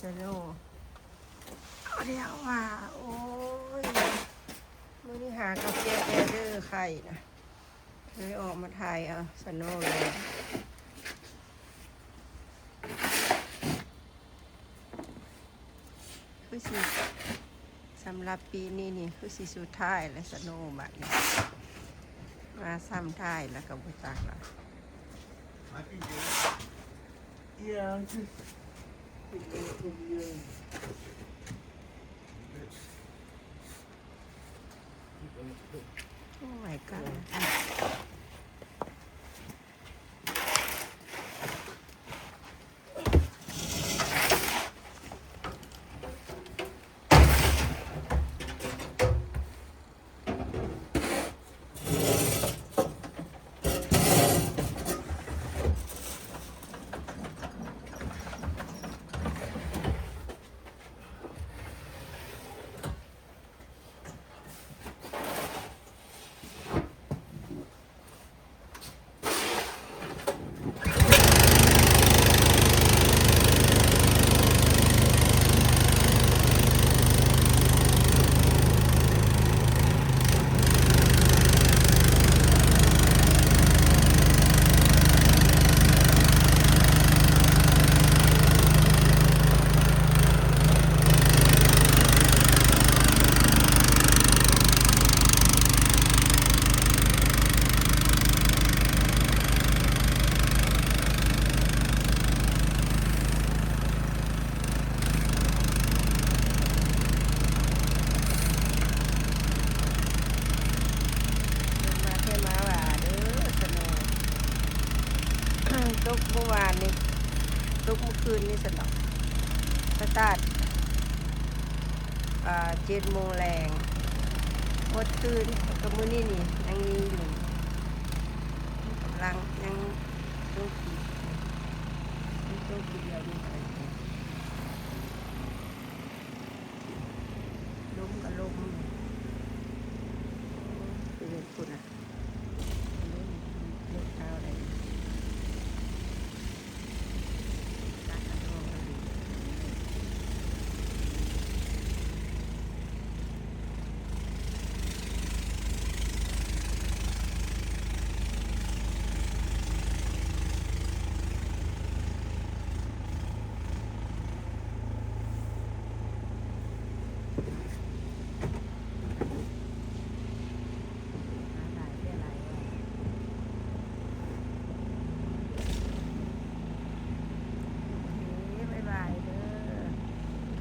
สโน่เรียกว่าโอ้ยมื้อนี้หากาแฟแอร์เดอร์ไข่นะเลยออกมาถ่ายเอาสโน่เลยคือสิสำหรับปีนี้นี่คือสิสุดท้ายและสโน่บัดนี้มาซ้ำท้ายแล้วก็บ่จักละ Yeah, just pick up from the. โอ้ my god มาเทมาว่าเด้อสโน่ตกเมื่อวานนี่ตกเมื่อคืนนี่สนอกสตาร์ท7 โมงแรงหมดคืนกับมื้อนี้นี่ยังมีอยู่กำลังยังต้องกินต้องกินเดียวนี่อะไรลมกับลม